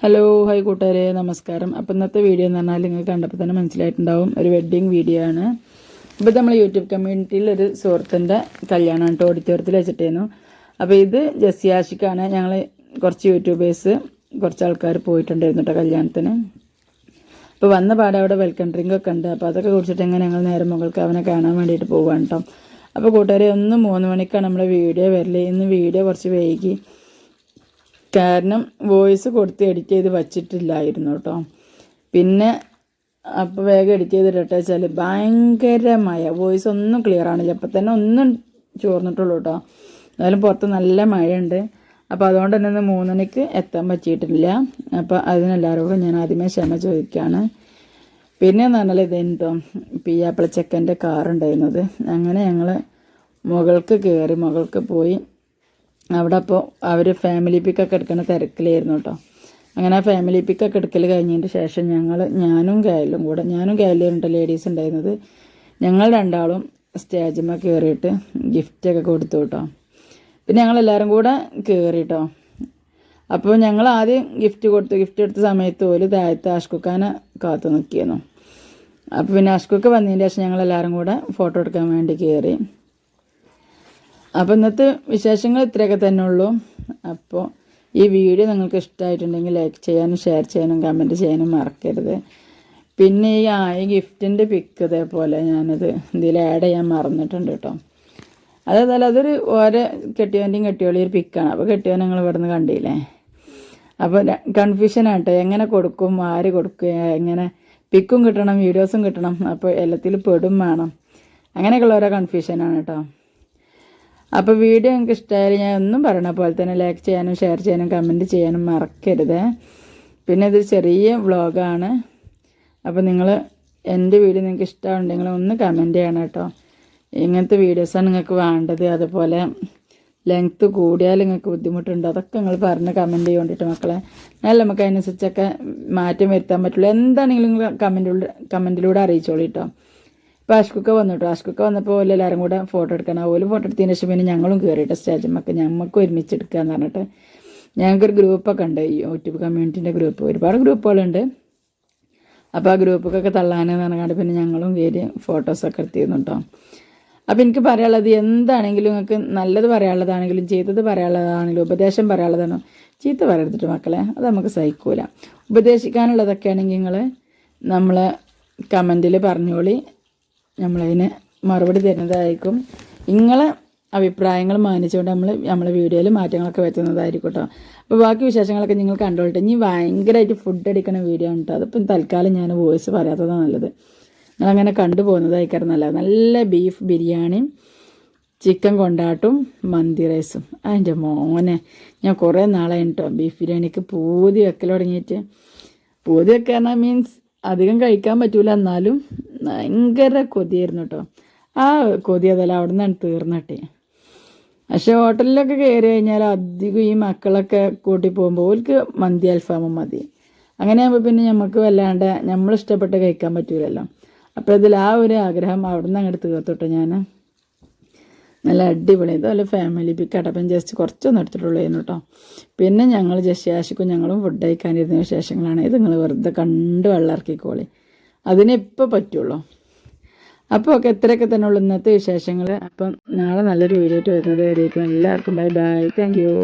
Hello hi കൂട്ടുകാരെ നമസ്കാരം. അപ്പോൾ ഇന്നത്തെ വീഡിയോ എന്ന് പറഞ്ഞാൽ നിങ്ങൾക്ക് കണ്ടപ്പോൾ തന്നെ മനസ്സിലായിട്ടുണ്ടാവും, ഒരു വെഡ്ഡിങ് വീഡിയോ ആണ്. ഇപ്പോൾ നമ്മൾ യൂട്യൂബ് കമ്മ്യൂണിറ്റിയിൽ ഒരു സുഹൃത്തിൻ്റെ കല്യാണമാണ് കേട്ടോ, ഓഡിറ്റോറിയത്തിൽ വെച്ചിട്ടായിരുന്നു. അപ്പോൾ ഇത് ജസിയാഷിക്കാണ്. ഞങ്ങൾ കുറച്ച് യൂട്യൂബേഴ്സ് കുറച്ച് ആൾക്കാർ പോയിട്ടുണ്ടായിരുന്നു കേട്ടോ കല്യാണത്തിന്. അപ്പോൾ വന്ന പാടെ അവിടെ വെൽക്കം ഡ്രിങ്ക് ഒക്കെ ഉണ്ട്. അപ്പോൾ അതൊക്കെ കുടിച്ചിട്ട് എങ്ങനെ ഞങ്ങൾ നേരെ മുകൾക്ക് അവനെ കാണാൻ വേണ്ടിയിട്ട് പോവാണ് കേട്ടോ. അപ്പോൾ കൂട്ടുകാരെ 3 മണിക്കാണ് നമ്മുടെ വീഡിയോ വരല്. ഇന്ന് വീഡിയോ കുറച്ച് വൈകി, കാരണം വോയിസ് കൊടുത്ത് എഡിറ്റ് ചെയ്ത് വച്ചിട്ടില്ലായിരുന്നു കേട്ടോ. പിന്നെ അപ്പോൾ വേഗം എഡിറ്റ് ചെയ്തിട്ട് വെച്ചാൽ ഭയങ്കരമായ വോയിസ് ഒന്നും ക്ലിയർ ആണില്ല. അപ്പം തന്നെ ഒന്നും ചോർന്നിട്ടുള്ളൂ കേട്ടോ. എന്നാലും പുറത്ത് നല്ല മഴയുണ്ട്. അപ്പോൾ അതുകൊണ്ട് തന്നെ ഇന്ന് 3 മണിക്ക് എത്താൻ പറ്റിയിട്ടില്ല. അപ്പോൾ അതിനെല്ലാവരോടും ഞാൻ ആദ്യമേ ക്ഷമ ചോദിക്കുകയാണ്. പിന്നെ എന്ന് പറഞ്ഞാൽ ഇതെന്തോ പിയാപ്പിളച്ചക്കൻ്റെ കാറുണ്ടായിരുന്നത്. അങ്ങനെ ഞങ്ങൾ മുകൾക്ക് പോയി. അവിടെ അപ്പോൾ അവർ ഫാമിലി പിക്കൊക്കെ എടുക്കുന്ന തിരക്കിലായിരുന്നു കേട്ടോ. അങ്ങനെ ആ ഫാമിലി പിക്കൊക്കെ എടുക്കൽ കഴിഞ്ഞതിന് ശേഷം ഞാനും ഗായലും ലേഡീസ് ഉണ്ടായിരുന്നത്. ഞങ്ങൾ രണ്ടാളും സ്റ്റേജിന്മേൽ കയറിയിട്ട് ഗിഫ്റ്റൊക്കെ കൊടുത്തു കേട്ടോ. പിന്നെ ഞങ്ങളെല്ലാവരും കൂടെ കയറി കേട്ടോ. അപ്പോൾ ഞങ്ങൾ ആദ്യം ഗിഫ്റ്റ് എടുത്ത സമയത്ത് ഒരു താഴത്ത് ആഷ്കുക്കാനെ കാത്തു നിൽക്കിയിരുന്നു. അപ്പോൾ പിന്നെ ആഷ്കുക്ക് വന്നതിന് ശേഷം ഞങ്ങളെല്ലാവരും കൂടെ ഫോട്ടോ എടുക്കാൻ വേണ്ടി കയറി. അപ്പോൾ ഇന്നത്തെ വിശേഷങ്ങൾ ഇത്രയൊക്കെ തന്നെ ഉള്ളൂ. അപ്പോൾ ഈ വീഡിയോ നിങ്ങൾക്ക് ഇഷ്ടമായിട്ടുണ്ടെങ്കിൽ ലൈക്ക് ചെയ്യാനും ഷെയർ ചെയ്യാനും കമൻറ്റ് ചെയ്യാനും മറക്കരുത്. പിന്നെ ഈ ഗിഫ്റ്റിൻ്റെ പിക്ക് ഇതേപോലെ ഞാനത് ഇതിൽ ആഡ് ചെയ്യാൻ മറന്നിട്ടുണ്ട് കേട്ടോ. അതേപോലെ അതൊരു ഓരോ കെട്ടിയോളി ഒരു പിക്കാണ്. അപ്പോൾ കെട്ടിയോൻ നിങ്ങൾ ഇവിടെ നിന്ന് കണ്ടില്ലേ. അപ്പോൾ കൺഫ്യൂഷനാട്ടോ, എങ്ങനെ കൊടുക്കും, ആര് കൊടുക്കുക, എങ്ങനെ പിക്കും കിട്ടണം വീഡിയോസും കിട്ടണം. അപ്പോൾ എല്ലാത്തിലും പെടും വേണം. അങ്ങനെയൊക്കെയുള്ള ഓരോ കൺഫ്യൂഷനാണ് കേട്ടോ. അപ്പോൾ വീഡിയോ നിങ്ങൾക്ക് ഇഷ്ടമായാലും ഞാൻ ഒന്നും പറയണ പോലെ തന്നെ ലൈക്ക് ചെയ്യാനും ഷെയർ ചെയ്യാനും കമൻറ്റ് ചെയ്യാനും മറക്കരുത്. പിന്നെ ഇതൊരു ചെറിയ വ്ളോഗാണ്. അപ്പോൾ നിങ്ങൾ എൻ്റെ വീഡിയോ നിങ്ങൾക്ക് ഇഷ്ടമുണ്ടെങ്കിൽ ഒന്ന് കമൻറ്റ് ചെയ്യണം കേട്ടോ. ഇങ്ങനത്തെ വീഡിയോസാണ് നിങ്ങൾക്ക് വേണ്ടത്. അതുപോലെ ലെങ്ത്ത് കൂടിയാൽ നിങ്ങൾക്ക് ബുദ്ധിമുട്ടുണ്ട്, അതൊക്കെ നിങ്ങൾ പറഞ്ഞ് കമൻറ്റ് ചെയ്യേണ്ടിയിട്ട് മക്കളെ. എന്നാലും നമുക്ക് അതിനനുസരിച്ചൊക്കെ മാറ്റം വരുത്താൻ പറ്റുള്ളൂ. എന്താണെങ്കിലും കമൻറ്റിലൂടെ അറിയിച്ചോളൂ കേട്ടോ. ഇപ്പോൾ ആഷ്കുക്ക വന്നു കേട്ടോ. ആഷ്കുക്ക വന്നപ്പോൾ എല്ലാവരും കൂടെ ഫോട്ടോ എടുക്കണം. അതുപോലെ ഫോട്ടോ എടുത്തതിന് ശേഷം പിന്നെ ഞങ്ങളും കയറിയിട്ട് സ്റ്റേജിന്മേൽ ഞമ്മക്ക് ഒരുമിച്ച് എടുക്കുക എന്ന് പറഞ്ഞിട്ട് ഞങ്ങൾക്കൊരു ഗ്രൂപ്പൊക്കെ ഉണ്ട്, യൂട്യൂബ് കമ്മ്യൂണിറ്റീൻ്റെ ഗ്രൂപ്പ്. ഒരുപാട് ഗ്രൂപ്പുകളുണ്ട്. അപ്പോൾ ആ ഗ്രൂപ്പൊക്കെ തള്ളാനെന്ന് പറഞ്ഞാൽ പിന്നെ ഞങ്ങളും കയറി ഫോട്ടോസൊക്കെ എടുത്തിരുന്നു കേട്ടോ. അപ്പോൾ എനിക്ക് പറയാനുള്ളത് എന്താണെങ്കിലും നിങ്ങൾക്ക് നല്ലത് പറയാനുള്ളതാണെങ്കിലും ചീത്തത് പറയാനുള്ളതാണെങ്കിലും ഉപദേശം പറയാനുള്ളതാണോ ചീത്ത പറയരുതിട്ട് മക്കളെ, അത് നമുക്ക് സഹിക്കൂല. ഉപദേശിക്കാനുള്ളതൊക്കെ ആണെങ്കിൽ നിങ്ങൾ നമ്മളെ കമൻറ്റിൽ പറഞ്ഞോളി, നമ്മളതിന് മറുപടി തരുന്നതായിരിക്കും. നിങ്ങളെ അഭിപ്രായങ്ങൾ മാനിച്ചുകൊണ്ട് നമ്മളെ വീഡിയോയിൽ മാറ്റങ്ങളൊക്കെ വരുത്തുന്നതായിരിക്കും കേട്ടോ. അപ്പോൾ ബാക്കി വിശേഷങ്ങളൊക്കെ നിങ്ങൾ കണ്ടോളട്ടെ. ഇനി ഭയങ്കരമായിട്ട് ഫുഡ് അടിക്കണ വീഡിയോ ആണ് കേട്ടോ. അതിപ്പം തൽക്കാലം ഞാൻ വോയിസ് പറയാത്തതാണ് നല്ലത്. നിങ്ങളങ്ങനെ കണ്ടുപോകുന്നതായിരിക്കും നല്ലത്. നല്ല ബീഫ് ബിരിയാണിയും ചിക്കൻ കൊണ്ടാട്ടും മന്തി റൈസും. അതിൻ്റെ മോനെ ഞാൻ കുറേ നാളായി കേട്ടോ ബീഫ് ബിരിയാണിക്ക് പൂതി വെക്കൽ തുടങ്ങിയിട്ട്. പൂതി വെക്കാന്ന് മീൻസ് അധികം കഴിക്കാൻ പറ്റൂല, എന്നാലും ഭയങ്കര കൊതിയായിരുന്നു കേട്ടോ. ആ കൊതി അതല്ല അവിടെ നിന്നാണ് തീർന്നിട്ടേ. പക്ഷേ ഹോട്ടലിലൊക്കെ കയറി കഴിഞ്ഞാൽ അധികം ഈ മക്കളൊക്കെ കൂട്ടി പോകുമ്പോൾ ഓർക്ക് മന്തി അൽഫാമും മതി. അങ്ങനെയാകുമ്പോൾ പിന്നെ നമുക്ക് വല്ലാണ്ട് നമ്മളിഷ്ടപ്പെട്ട് കഴിക്കാൻ പറ്റൂലല്ലോ. അപ്പോൾ ഇതിൽ ആ ഒരു ആഗ്രഹം അവിടെ നിന്ന് അങ്ങോട്ട് തീർത്തോട്ടെ ഞാൻ. നല്ല അടിപൊളി ഇതുപോലെ ഫാമിലി പിക്ക് അടപ്പം ജസ്റ്റ് കുറച്ചൊന്നും എടുത്തിട്ടുള്ളൂ കേട്ടോ. പിന്നെ ഞങ്ങൾ ജസ്യാശിക്കും ഞങ്ങളും ഫുഡ് കഴിക്കാനിരുന്ന വിശേഷങ്ങളാണ്. ഇത് നിങ്ങൾ വെറുതെ കണ്ട് വെള്ളമിറക്കിക്കോളി, അതിനെപ്പോൾ പറ്റുള്ളൂ. അപ്പോൾ ഒക്കെ ഇത്രയൊക്കെ തന്നെ ഉള്ളൂ ഇന്നത്തെ വിശേഷങ്ങൾ. അപ്പം നാളെ നല്ലൊരു വീഡിയോ ആയിട്ട് വരുന്നത് വരേക്കും എല്ലാവർക്കും ബൈ ബൈ, താങ്ക് യു.